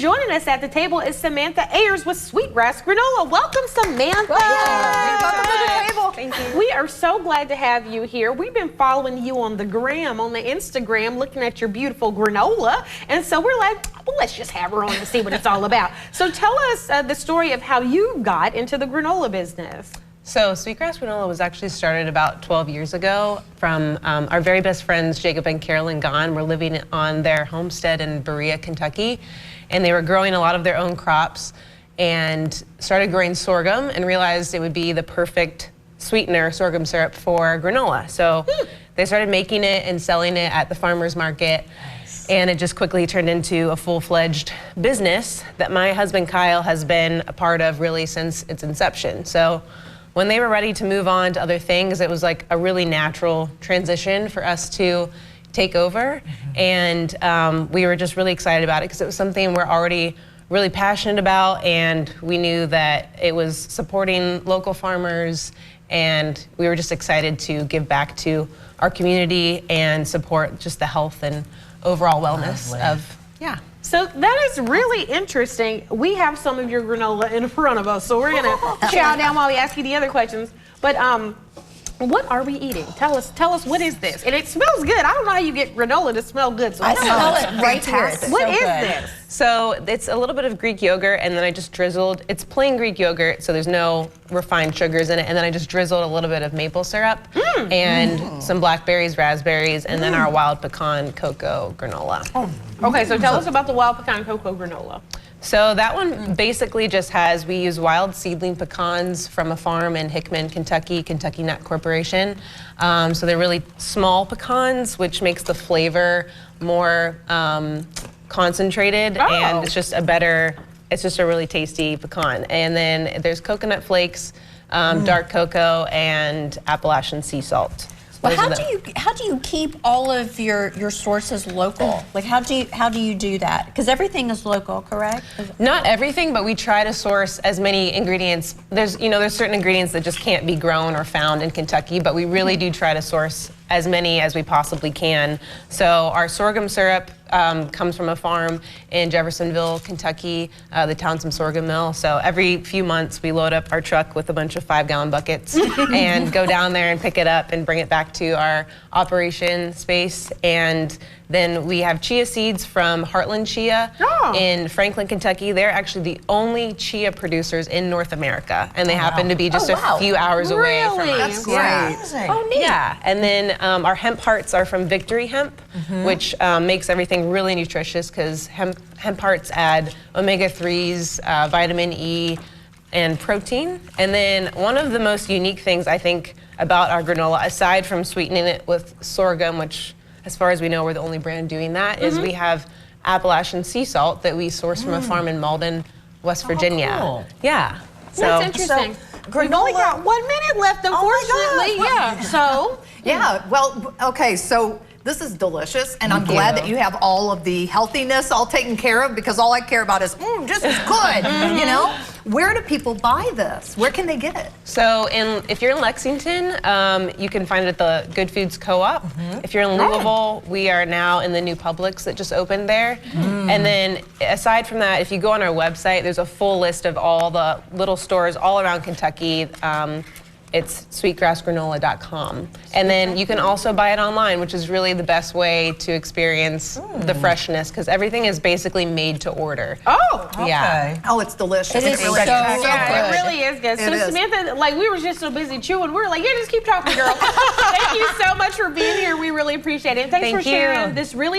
joining us at the table is Samantha Ayres with Sweetgrass Granola. Welcome, Samantha. Welcome to the table. Thank you. We are so glad to have you here. We've been following you on the gram, on the Instagram, looking at your beautiful granola. And so we're like, well, let's just have her on to see what it's all about. So tell us the story of how you got into the granola business. So Sweetgrass Granola was actually started about 12 years ago from our very best friends, Jacob and Carolyn Gahn. Were living on their homestead in Berea, Kentucky, and they were growing a lot of their own crops and started growing sorghum and realized it would be the perfect sweetener, sorghum syrup, for granola. So they started making it and selling it at the farmer's market. And it just quickly turned into a full-fledged business that my husband Kyle has been a part of really since its inception. So when they were ready to move on to other things, it was like a really natural transition for us to take over. And we were just really excited about it because it was something we're already really passionate about, and we knew that it was supporting local farmers, and we were just excited to give back to our community and support just the health and overall wellness of, yeah. So that is really interesting. We have some of your granola in front of us, so we're gonna chow down while we ask you the other questions. But what are we eating? Tell us what is this? And it smells good. I don't know how you get granola to smell good. So I smell it right here. What is this? So it's a little bit of Greek yogurt, and then I just drizzled, it's plain Greek yogurt, so there's no refined sugars in it, and then I just drizzled a little bit of maple syrup and some blackberries, raspberries, and then our wild pecan cocoa granola. Okay, so tell us about the wild pecan cocoa granola. So that one basically just has, we use wild seedling pecans from a farm in Hickman, Kentucky, Kentucky Nut Corporation. So they're really small pecans, which makes the flavor more concentrated, and it's just a really tasty pecan. And then there's coconut flakes, dark cocoa, and Appalachian sea salt. Well, how do you keep all of your sources local? Like how do you do that? Because everything is local, correct? Not everything, but we try to source as many ingredients. There's certain ingredients that just can't be grown or found in Kentucky, but we really do try to source as many as we possibly can. So our sorghum syrup comes from a farm in Jeffersonville, Kentucky, the Townsend Sorghum Mill. So every few months we load up our truck with a bunch of 5-gallon buckets and go down there and pick it up and bring it back to our operation space. And then we have chia seeds from Heartland Chia in Franklin, Kentucky. They're actually the only chia producers in North America, and they happen to be just a few hours away from us. That's great. Yeah. Oh, neat. Yeah, and then our hemp hearts are from Victory Hemp, which makes everything really nutritious because hemp hearts add omega-3s, vitamin E, and protein. And then one of the most unique things I think about our granola, aside from sweetening it with sorghum, which as far as we know we're the only brand doing that, is we have Appalachian sea salt that we source from a farm in Malden, West Virginia. Cool. Yeah. That's interesting. We've only got 1 minute left, unfortunately. Oh So yeah, well, okay, so this is delicious, and I'm glad that you have all of the healthiness all taken care of, because all I care about is, this is good, you know? Where do people buy this? Where can they get it? So if you're in Lexington, you can find it at the Good Foods Co-op. If you're in Louisville, we are now in the new Publix that just opened there. And then aside from that, if you go on our website, there's a full list of all the little stores all around Kentucky. It's sweetgrassgranola.com. And then you can also buy it online, which is really the best way to experience the freshness, because everything is basically made to order. Oh, yeah. Oh, it's delicious. It is really so good. yeah, it really is good. So It is. Samantha, like, we were just so busy chewing. We were like, yeah, just keep talking, girl. Thank you so much for being here. We really appreciate it. Thanks Thank for sharing you. this really